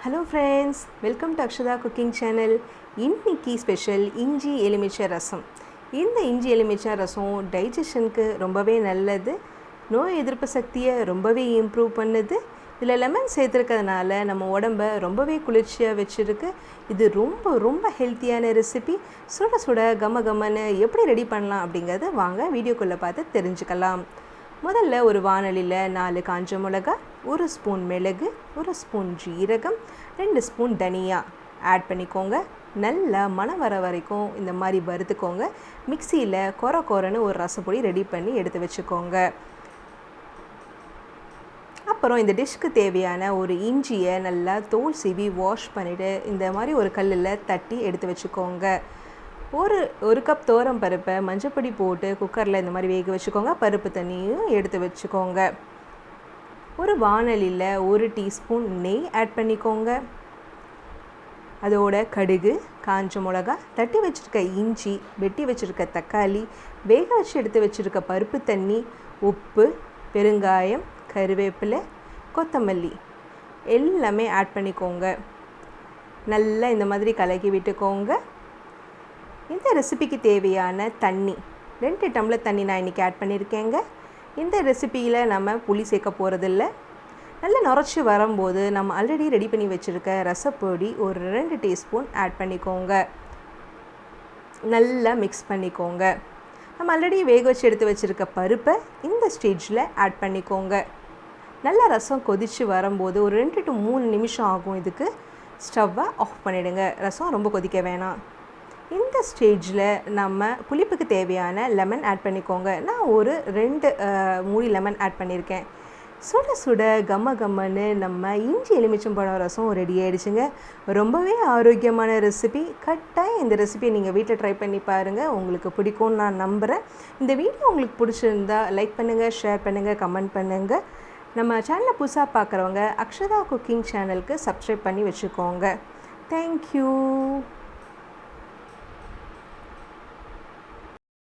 Hello friends, welcome to Akshada cooking channel. இன்னைக்கு special இஞ்சி எலுமிச்சை ரசம். இந்த இஞ்சி எலுமிச்சை ரசம் டைஜஷனுக்கு ரொம்பவே நல்லது. நோய் எதிர்ப்பு சக்தியை ரொம்பவே இம்ப்ரூவ் பண்ணுது. இதில் லெமன் சேர்த்துருக்கிறதுனால நம்ம உடம்பை ரொம்பவே குளிர்ச்சியாக வச்சுருக்கு. இது ரொம்ப ஹெல்த்தியான ரெசிபி. சுட சுட கமன்னு எப்படி ரெடி பண்ணலாம் அப்படிங்கிறத வாங்க வீடியோக்குள்ளே பார்த்து தெரிஞ்சுக்கலாம். முதல்ல ஒரு வாணலியில் 4 காஞ்ச மிளகா, 1 ஸ்பூன் மிளகு, 1 ஸ்பூன் ஜீரகம், 2 ஸ்பூன் தனியா ஆட் பண்ணிக்கோங்க. நல்லா மணம் வர வரைக்கும் இந்த மாதிரி வறுத்துக்கோங்க. மிக்சியில் கொரன்னு ஒரு ரசப்பொடி ரெடி பண்ணி எடுத்து வச்சுக்கோங்க. அப்புறம் இந்த டிஷ்க்கு தேவையான ஒரு இஞ்சியை நல்லா தோல் சீவி வாஷ் பண்ணிவிட்டு இந்த மாதிரி ஒரு கல்லில் தட்டி எடுத்து வச்சுக்கோங்க. ஒரு கப் தோரம் பருப்பை மஞ்சப்பொடி போட்டு குக்கரில் இந்த மாதிரி வேக வச்சுக்கோங்க. பருப்பு தண்ணியும் எடுத்து வச்சுக்கோங்க. ஒரு வாணலியில் 1 டீஸ்பூன் நெய் ஆட் பண்ணிக்கோங்க. அதோட கடுகு, காஞ்ச மிளகா, தட்டி வச்சுருக்க இஞ்சி, வெட்டி வச்சுருக்க தக்காளி, வேக வச்சு எடுத்து வச்சுருக்க பருப்பு தண்ணி, உப்பு, பெருங்காயம், கருவேப்பிலை, கொத்தமல்லி எல்லாமே ஆட் பண்ணிக்கோங்க. நல்லா இந்த மாதிரி கலக்கி விட்டுக்கோங்க. இந்த ரெசிபிக்கு தேவையான தண்ணி 2 டம்ளர் தண்ணி நான் இன்றைக்கி ஆட் பண்ணியிருக்கேங்க. இந்த ரெசிபியில் நம்ம புளி சேர்க்க போகிறதில்ல. நல்லா நுரைச்சி வரும்போது நம்ம ஆல்ரெடி ரெடி பண்ணி வச்சுருக்க ரசப்பொடி ஒரு 2 டீஸ்பூன் ஆட் பண்ணிக்கோங்க. நல்லா மிக்ஸ் பண்ணிக்கோங்க. நம்ம ஆல்ரெடி வேக வச்சு எடுத்து வச்சுருக்க பருப்பை இந்த ஸ்டேஜில் ஆட் பண்ணிக்கோங்க. நல்லா ரசம் கொதித்து வரும்போது ஒரு 2 to 3 நிமிஷம் ஆகும். இதுக்கு ஸ்டவ்வை ஆஃப் பண்ணிவிடுங்க. ரசம் ரொம்ப கொதிக்க வேணாம். இந்த ஸ்டேஜில் நம்ம புளிப்புக்கு தேவையான லெமன் ஆட் பண்ணிக்கோங்க. நான் ஒரு 2 மூடி லெமன் ஆட் பண்ணியிருக்கேன். சுட சுட கம்மன்னு நம்ம இஞ்சி எலுமிச்சம்பழம் ரசம் ரெடி ஆகிடுச்சுங்க. ரொம்பவே ஆரோக்கியமான ரெசிபி. கட்டாயம் இந்த ரெசிபியை நீங்கள் வீட்டில் ட்ரை பண்ணி பாருங்கள். உங்களுக்கு பிடிக்கும்னு நான் நம்புகிறேன். இந்த வீடியோ உங்களுக்கு பிடிச்சிருந்தா லைக் பண்ணுங்கள், ஷேர் பண்ணுங்கள், கமெண்ட் பண்ணுங்கள். நம்ம சேனலை புதுசாக பார்க்குறவங்க அக்ஷதா குக்கிங் சேனலுக்கு சப்ஸ்கிரைப் பண்ணி வச்சுக்கோங்க. தேங்க்யூ.